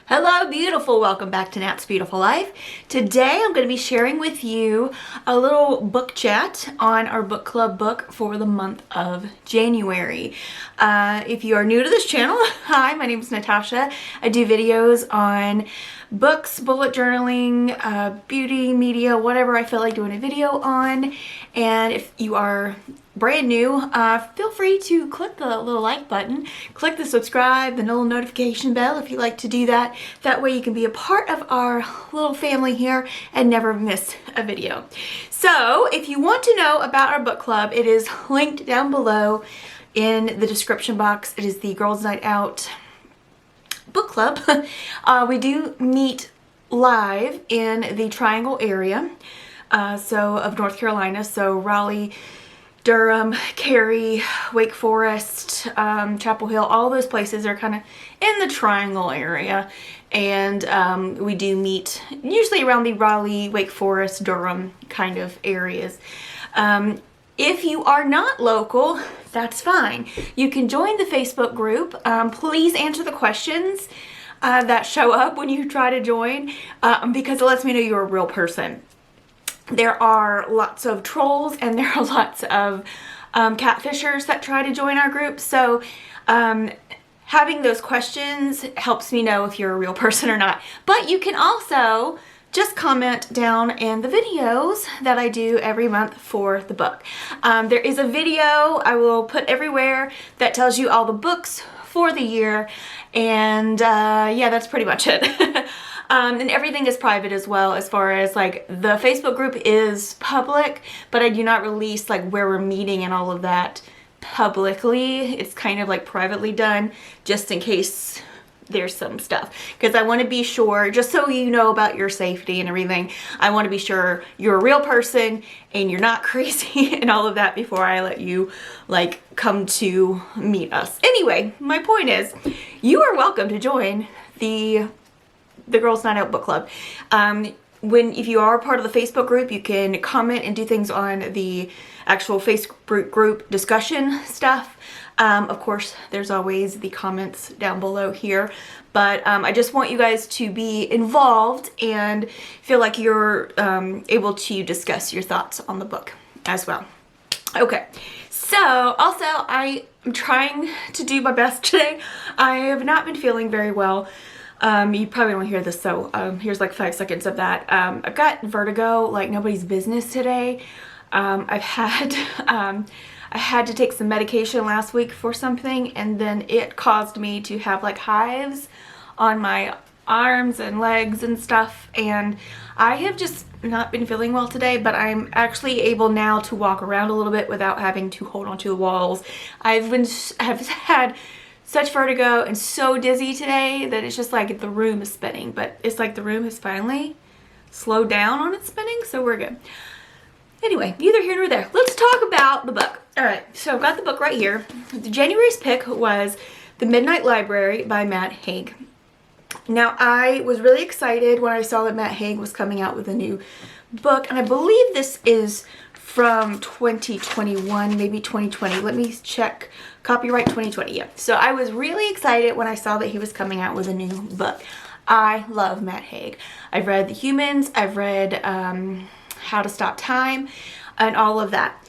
Hello, beautiful. Welcome back to Nat's Beautiful Life. Today I'm going to be sharing with you a little book chat on our book club book for the month of January. If you are new to this channel, hi, my name is Natasha. I do videos on books, bullet journaling, beauty, media, whatever I feel like doing a video on. And if you are brand new, feel free to click the little like button, click the subscribe, the little notification bell if you like to do that. That way you can be a part of our little family here and never miss a video. So if you want to know about our book club, it is linked down below in the description box. It is the Girls Night Out book club. We do meet live in the Triangle area of North Carolina, so Raleigh, Durham, Cary, Wake Forest, Chapel Hill, all those places are kind of in the Triangle area. And we do meet usually around the Raleigh, Wake Forest, Durham kind of areas. If you are not local, that's fine. You can join the Facebook group. Please answer the questions that show up when you try to join because it lets me know you're a real person. There are lots of trolls and there are lots of catfishers that try to join our group. So having those questions helps me know if you're a real person or not. But you can also just comment down in the videos that I do every month for the book. There is a video I will put everywhere that tells you all the books for the year. And yeah, that's pretty much it. And everything is private as well, as far as like the Facebook group is public, but I do not release like where we're meeting and all of that publicly. It's kind of like privately done just in case there's some stuff, because I want to be sure, just so you know about your safety and everything, I want to be sure you're a real person and you're not crazy and all of that before I let you like come to meet us. Anyway, my point is you are welcome to join the Girls Night Out book club. If you are part of the Facebook group, you can comment and do things on the actual Facebook group discussion stuff. Of course, there's always the comments down below here, but I just want you guys to be involved and feel like you're able to discuss your thoughts on the book as well. Okay, so also I am trying to do my best today. I have not been feeling very well. You probably don't hear this, so here's like 5 seconds of that. I've got vertigo like nobody's business today. I had to take some medication last week for something, and then it caused me to have like hives on my arms and legs and stuff, and I have just not been feeling well today, but I'm actually able now to walk around a little bit without having to hold onto the walls. I've had such vertigo and so dizzy today that it's just like the room is spinning, but it's like the room has finally slowed down on its spinning, so we're good. Anyway, neither here nor there. Let's talk about the book. All right, so I've got the book right here. January's pick was The Midnight Library by Matt Haig. Now, I was really excited when I saw that Matt Haig was coming out with a new book, and I believe this is from 2021, maybe 2020. Let me check. Copyright 2020, yeah. So I was really excited when I saw that he was coming out with a new book. I love Matt Haig. I've read The Humans, I've read How to Stop Time, and all of that.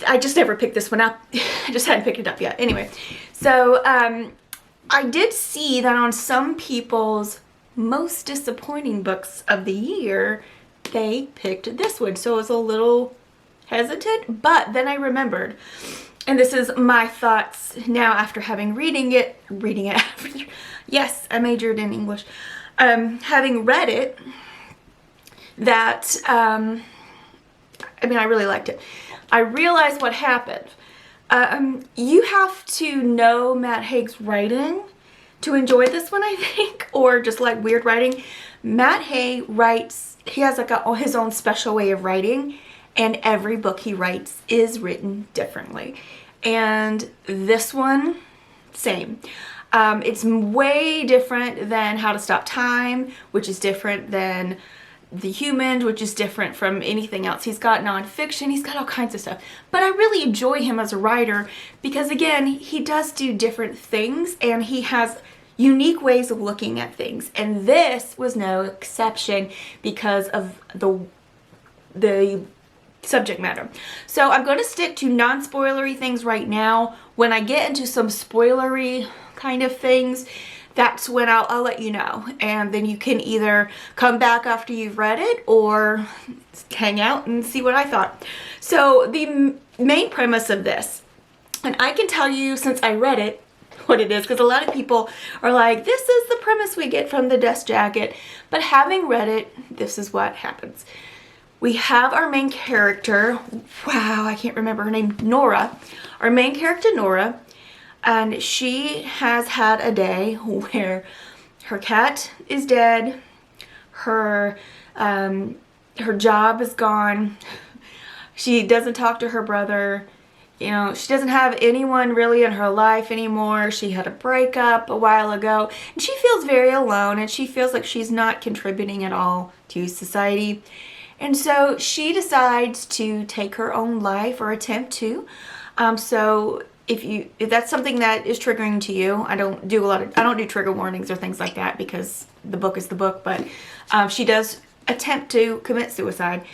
I just never picked this one up. I just hadn't picked it up yet. Anyway, so I did see that on some people's most disappointing books of the year, they picked this one. So I was a little hesitant, but then I remembered, and this is my thoughts now after having reading it after, yes, I majored in English, having read it, that, I mean, I really liked it. I realized what happened. You have to know Matt Haig's writing to enjoy this one, I think, or just like weird writing. Matt Haig writes, he has like his own special way of writing, and every book he writes is written differently. And this one, same. It's way different than How to Stop Time, which is different than The Humans, which is different from anything else. He's got nonfiction, he's got all kinds of stuff. But I really enjoy him as a writer because, again, he does do different things, and he has unique ways of looking at things. And this was no exception because of the subject matter. So I'm going to stick to non-spoilery things right now. When I get into some spoilery kind of things, that's when I'll let you know. And then you can either come back after you've read it or hang out and see what I thought. So the main premise of this, and I can tell you since I read it what it is, because a lot of people are like, this is the premise we get from the dust jacket. But having read it, this is what happens. We have our main character, wow, I can't remember her name, Nora. Our main character, Nora, and she has had a day where her cat is dead, her job is gone, she doesn't talk to her brother, you know, she doesn't have anyone really in her life anymore. She had a breakup a while ago, and she feels very alone, and she feels like she's not contributing at all to society. And so she decides to take her own life, or attempt to. So if that's something that is triggering to you, I don't do trigger warnings or things like that because the book is the book, but she does attempt to commit suicide.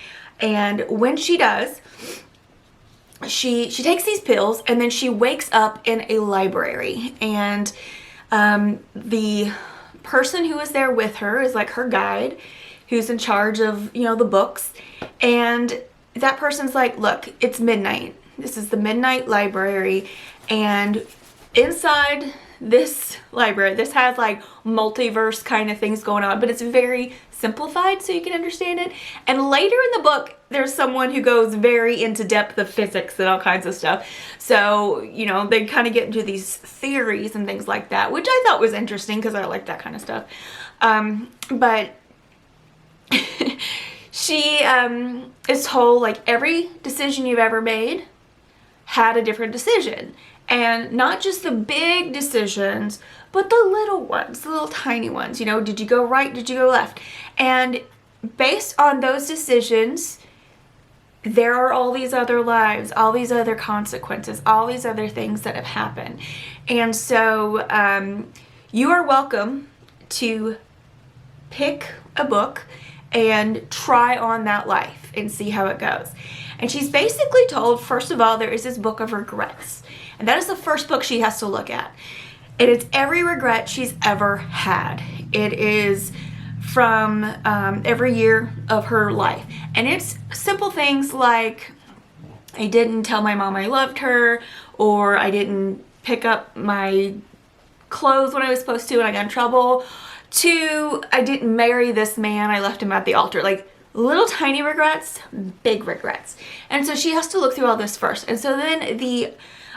And when she does, she takes these pills, and then she wakes up in a library, and the person who is there with her is like her guide, who's in charge of, you know, the books. And that person's like, look, it's midnight. This is the midnight library. And inside this library, this has like multiverse kind of things going on, but it's very simplified so you can understand it. And later in the book, there's someone who goes very into depth of physics and all kinds of stuff. So, you know, they kind of get into these theories and things like that, which I thought was interesting because I like that kind of stuff. But she is told, like, every decision you've ever made had a different decision. And not just the big decisions, but the little ones, the little tiny ones. You know, did you go right? Did you go left? And based on those decisions, there are all these other lives, all these other consequences, all these other things that have happened. And so you are welcome to pick a book and try on that life and see how it goes. And she's basically told, first of all, there is this book of regrets. And that is the first book she has to look at. And it's every regret she's ever had. It is from every year of her life. And it's simple things like, I didn't tell my mom I loved her, or I didn't pick up my clothes when I was supposed to and I got in trouble, to I didn't marry this man, I left him at the altar. Like little tiny regrets, big regrets. And so she has to look through all this first. And so then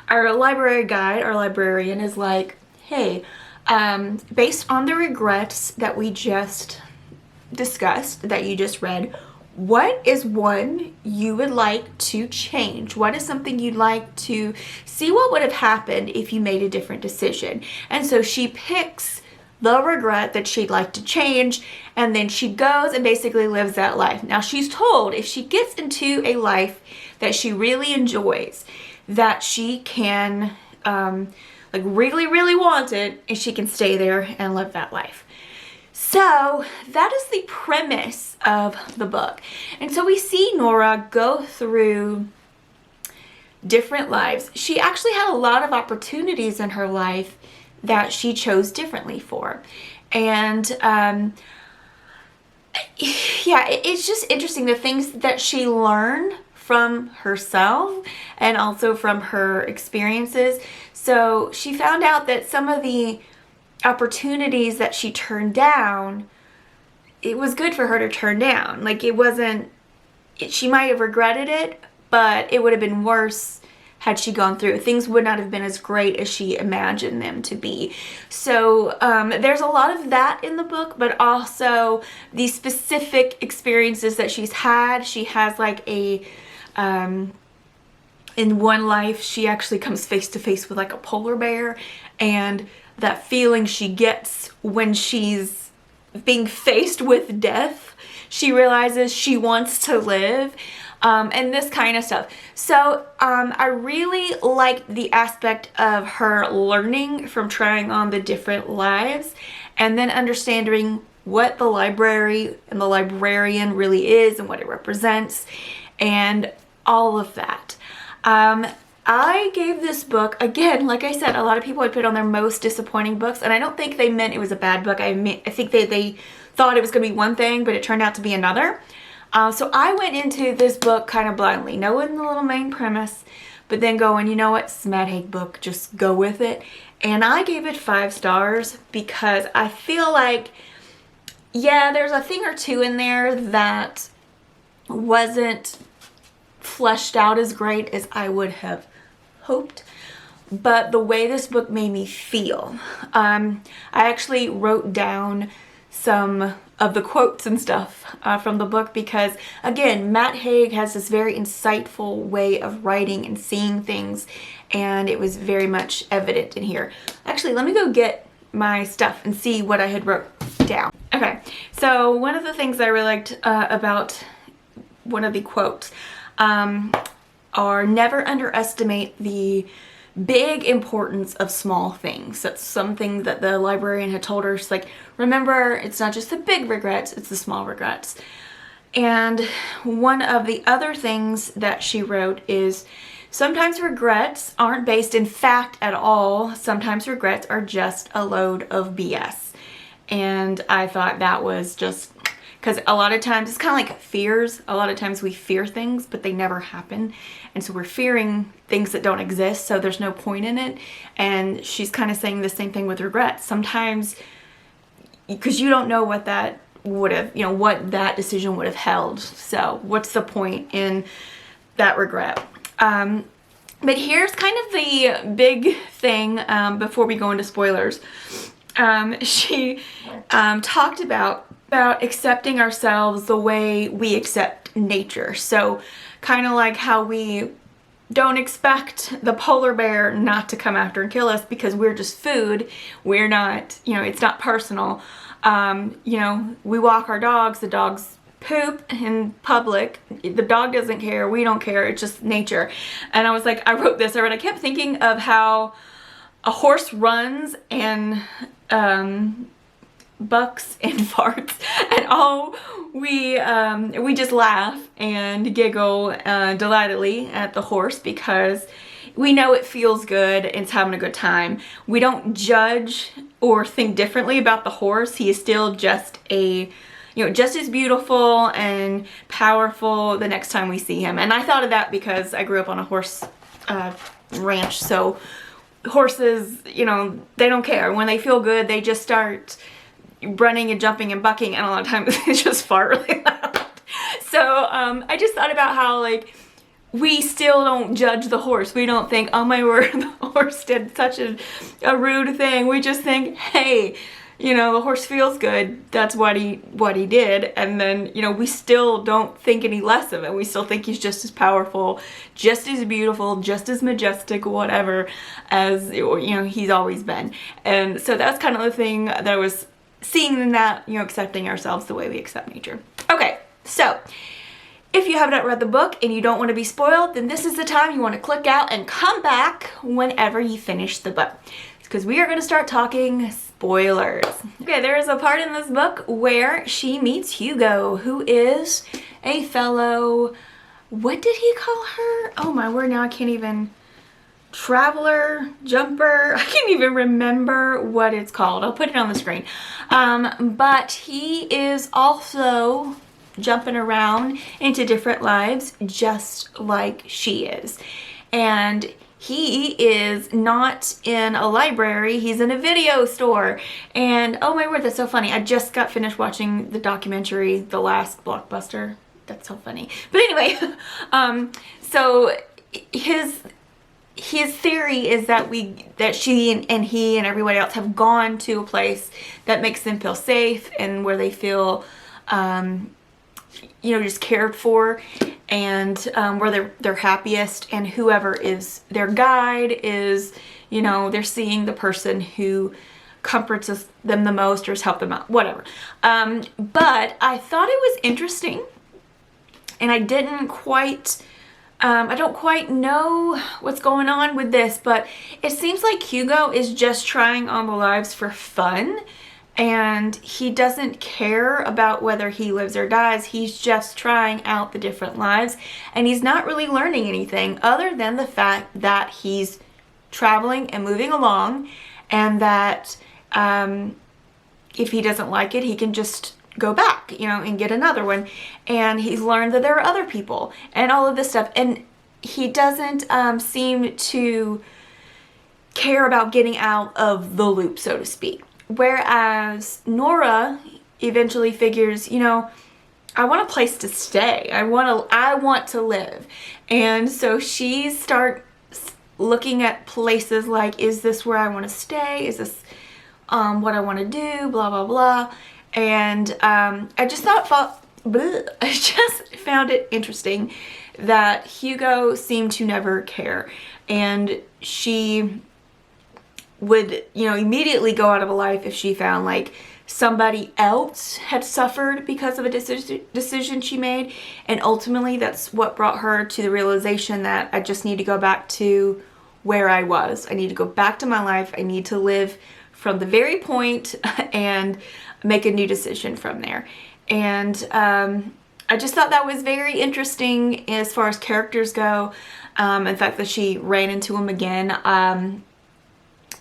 our library guide, our librarian, is like, hey, based on the regrets that we just discussed, that you just read, what is one you would like to change? What is something you'd like to see what would have happened if you made a different decision? And so she picks the regret that she'd like to change, and then she goes and basically lives that life. Now she's told if she gets into a life that she really enjoys, that she can like really, really want it, and she can stay there and live that life. So that is the premise of the book. And so we see Nora go through different lives. She actually had a lot of opportunities in her life that she chose differently for. And yeah, it's just interesting, the things that she learned from herself and also from her experiences. So she found out that some of the opportunities that she turned down, it was good for her to turn down. Like she might have regretted it, but it would have been worse had she gone through. Things would not have been as great as she imagined them to be. So there's a lot of that in the book, but also the specific experiences that she's had. She has like in one life, she actually comes face to face with like a polar bear, and that feeling she gets when she's being faced with death, she realizes she wants to live. and this kind of stuff. So I really liked the aspect of her learning from trying on the different lives and then understanding what the library and the librarian really is and what it represents and all of that. I gave this book, again, like I said, a lot of people would put on their most disappointing books, and I don't think they meant it was a bad book. I think they thought it was going to be one thing, but it turned out to be another. So I went into this book kind of blindly, knowing the little main premise, but then going, you know what, it's a Matt Haig book, just go with it. And I gave it 5 stars because I feel like, yeah, there's a thing or two in there that wasn't fleshed out as great as I would have hoped, but the way this book made me feel, I actually wrote down some of the quotes and stuff from the book because, again, Matt Haig has this very insightful way of writing and seeing things, and it was very much evident in here. Actually, let me go get my stuff and see what I had wrote down. Okay, so one of the things I really liked about one of the quotes are never underestimate the big importance of small things. That's something that the librarian had told her. She's like, remember, it's not just the big regrets, it's the small regrets. And one of the other things that she wrote is, sometimes regrets aren't based in fact at all. Sometimes regrets are just a load of BS. And I thought that was just, because a lot of times, it's kind of like fears. A lot of times we fear things, but they never happen. And so we're fearing things that don't exist, so there's no point in it. And she's kind of saying the same thing with regrets. Sometimes, because you don't know what that would have, you know, what that decision would have held. So what's the point in that regret? But here's kind of the big thing before we go into spoilers. She talked about accepting ourselves the way we accept nature. So kind of like how we don't expect the polar bear not to come after and kill us because we're just food. We're not, you know, it's not personal. You know, we walk our dogs, the dogs poop in public. The dog doesn't care, we don't care, it's just nature. And I was like, I wrote this, I kept thinking of how a horse runs and bucks and farts, and all we just laugh and giggle delightedly at the horse because we know it feels good and it's having a good time. We don't judge or think differently about the horse. He is still just a, you know, just as beautiful and powerful the next time we see him. And I thought of that because I grew up on a horse ranch, so horses, you know, they don't care. When they feel good, they just start running and jumping and bucking, and a lot of times they just fart really loud. So I just thought about how, like, we still don't judge the horse. We don't think, oh my word, the horse did such a rude thing. We just think, hey, you know, the horse feels good. That's what he did. And then, you know, we still don't think any less of it. We still think he's just as powerful, just as beautiful, just as majestic, whatever, as, you know, he's always been. And so that's kind of the thing that I was seeing in that, you know, accepting ourselves the way we accept nature. Okay, so if you have not read the book and you don't want to be spoiled, then this is the time you want to click out and come back whenever you finish the book, because we are going to start talking spoilers. Okay, there is a part in this book where she meets Hugo, who is a fellow, what did he call her? Oh my word, now I can't even, traveler, jumper, I can't even remember what it's called. I'll put it on the screen. But he is also jumping around into different lives just like she is. And he is not in a library, he's in a video store. And oh my word, that's so funny. I just got finished watching the documentary, The Last Blockbuster. That's so funny. But anyway, so his theory is that she and he and everybody else have gone to a place that makes them feel safe and where they feel, you know, just cared for, and where they're happiest, and whoever is their guide is, you know, they're seeing the person who comforts them the most or has helped them out, whatever. But I thought it was interesting And I don't quite know what's going on with this, but it seems like Hugo is just trying on the lives for fun, and he doesn't care about whether he lives or dies. He's just trying out the different lives, and he's not really learning anything other than the fact that he's traveling and moving along, and that if he doesn't like it, he can just go back, you know, and get another one. And he's learned that there are other people and all of this stuff. And he doesn't seem to care about getting out of the loop, so to speak. Whereas Nora eventually figures, you know, I want a place to stay. I want to live. And so she starts looking at places like, is this where I want to stay? Is this what I want to do? Blah, blah, blah. And I just found it interesting that Hugo seemed to never care, and she would, you know, immediately go out of a life if she found like somebody else had suffered because of a decision she made. And ultimately that's what brought her to the realization that I just need to go back to where I was. I need to go back to my life. I need to live from the very point and make a new decision from there. And I just thought that was very interesting as far as characters go. In fact, that she ran into him again.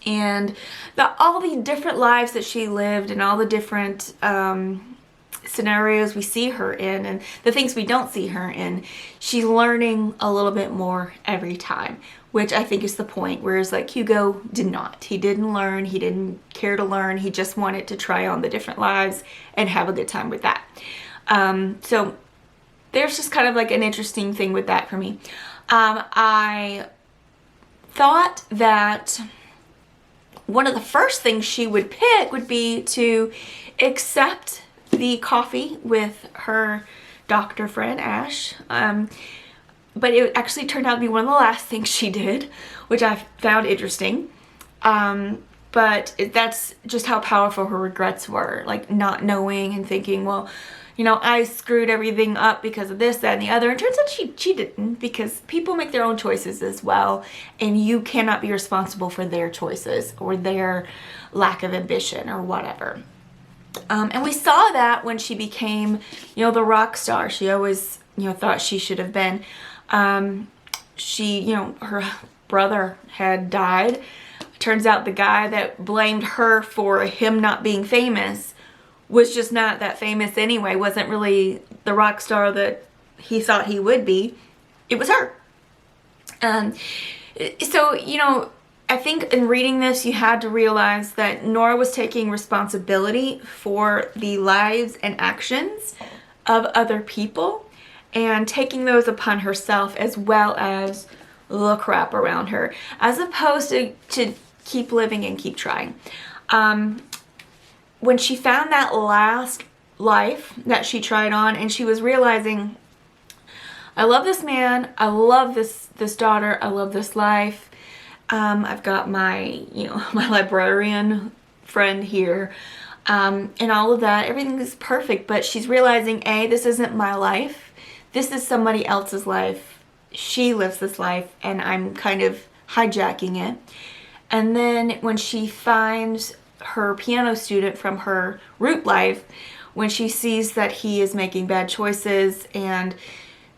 And all the different lives that she lived, and all the different scenarios we see her in, and the things we don't see her in, she's learning a little bit more every time, which I think is the point. Whereas like Hugo did not. He didn't learn. He didn't care to learn. He just wanted to try on the different lives and have a good time with that. So there's just kind of like an interesting thing with that for me. I thought that one of the first things she would pick would be to accept the coffee with her doctor friend, Ash. But it actually turned out to be one of the last things she did, which I found interesting. But that's just how powerful her regrets were, like not knowing and thinking, well, you know, I screwed everything up because of this, that, and the other. And it turns out she didn't, because people make their own choices as well, and you cannot be responsible for their choices or their lack of ambition or whatever. And we saw that when she became, you know, the rock star she always, you know, thought she should have been. You know, her brother had died. Turns out the guy that blamed her for him not being famous was just not that famous anyway, wasn't really the rock star that he thought he would be. It was her. So, you know, I think in reading this, you had to realize that Nora was taking responsibility for the lives and actions of other people, and taking those upon herself, as well as the crap around her, as opposed to keep living and keep trying. When she found that last life that she tried on, and she was realizing, I love this man, I love this daughter, I love this life. I've got my, you know, my librarian friend here, and all of that. Everything is perfect, but she's realizing, A, this isn't my life. This is somebody else's life. She lives this life, and I'm kind of hijacking it. And then when she finds her piano student from her root life, when she sees that he is making bad choices and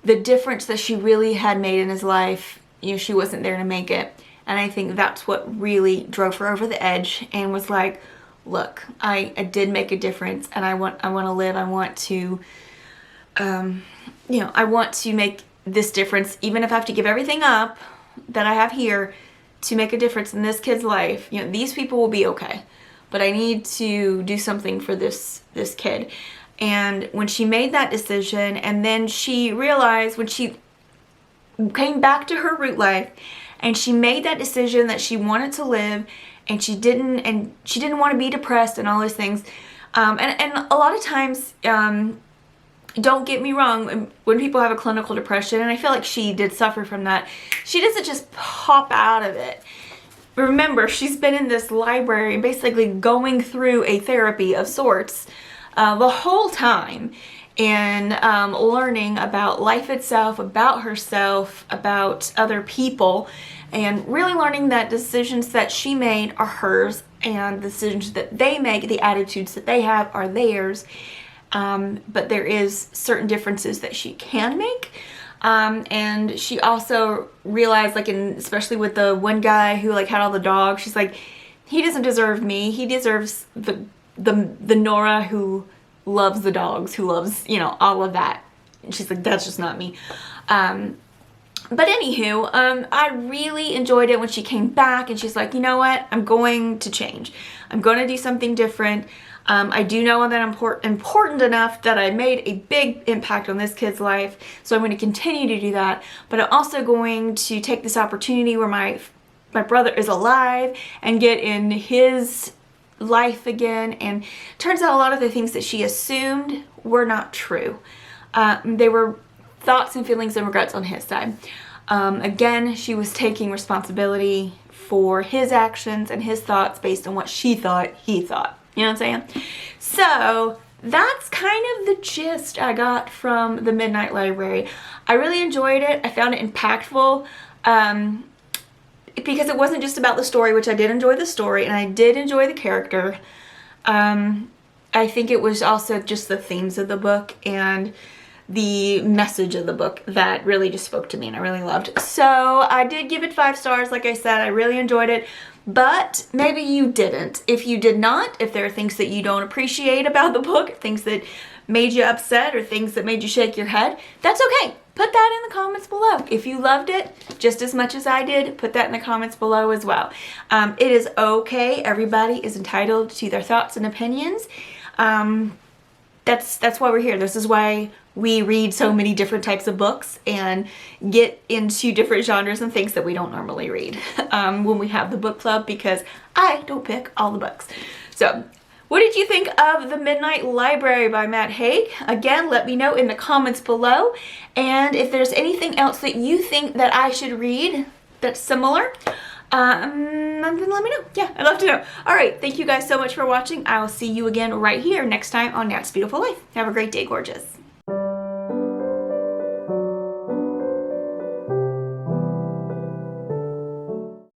the difference that she really had made in his life, you know, she wasn't there to make it. And I think that's what really drove her over the edge, and was like, look, I did make a difference, and I want to live. I want to, you know, I want to make this difference, even if I have to give everything up that I have here to make a difference in this kid's life. You know, these people will be okay, but I need to do something for this kid. And when she made that decision, and then she realized when she came back to her root life, and she made that decision that she wanted to live, and she didn't want to be depressed and all those things. And a lot of times, don't get me wrong, when people have a clinical depression, and I feel like she did suffer from that, she doesn't just pop out of it. Remember, she's been in this library basically going through a therapy of sorts the whole time. and learning about life itself, about herself, about other people, and really learning that decisions that she made are hers, and decisions that they make, the attitudes that they have, are theirs. But there is certain differences that she can make. And she also realized, like, especially with the one guy who like had all the dogs, she's like, he doesn't deserve me. He deserves the Nora who loves the dogs, who loves, you know, all of that. And she's like, that's just not me. But anywho, I really enjoyed it when she came back and she's like, you know what? I'm going to change. I'm going to do something different. I do know that I'm important enough that I made a big impact on this kid's life, so I'm going to continue to do that. But I'm also going to take this opportunity where my brother is alive and get in his life again. And turns out a lot of the things that she assumed were not true. They were thoughts and feelings and regrets on his side. Again, she was taking responsibility for his actions and his thoughts based on what she thought he thought. You know what I'm saying? So that's kind of the gist I got from the Midnight Library. I really enjoyed it. I found it impactful because it wasn't just about the story, which I did enjoy the story and I did enjoy the character. I think it was also just the themes of the book and the message of the book that really just spoke to me and I really loved. So I did give it 5 stars. Like I said, I really enjoyed it. But maybe you didn't. If you did not, if there are things that you don't appreciate about the book, things that made you upset or things that made you shake your head, that's okay. Put that in the comments below. If you loved it just as much as I did, put that in the comments below as well. It is okay. Everybody is entitled to their thoughts and opinions. That's why we're here. This is why we read so many different types of books and get into different genres and things that we don't normally read when we have the book club, because I don't pick all the books. So what did you think of The Midnight Library by Matt Haig? Again, let me know in the comments below. And if there's anything else that you think that I should read that's similar, then let me know. Yeah, I'd love to know. All right, thank you guys so much for watching. I will see you again right here next time on Nat's Beautiful Life. Have a great day, gorgeous.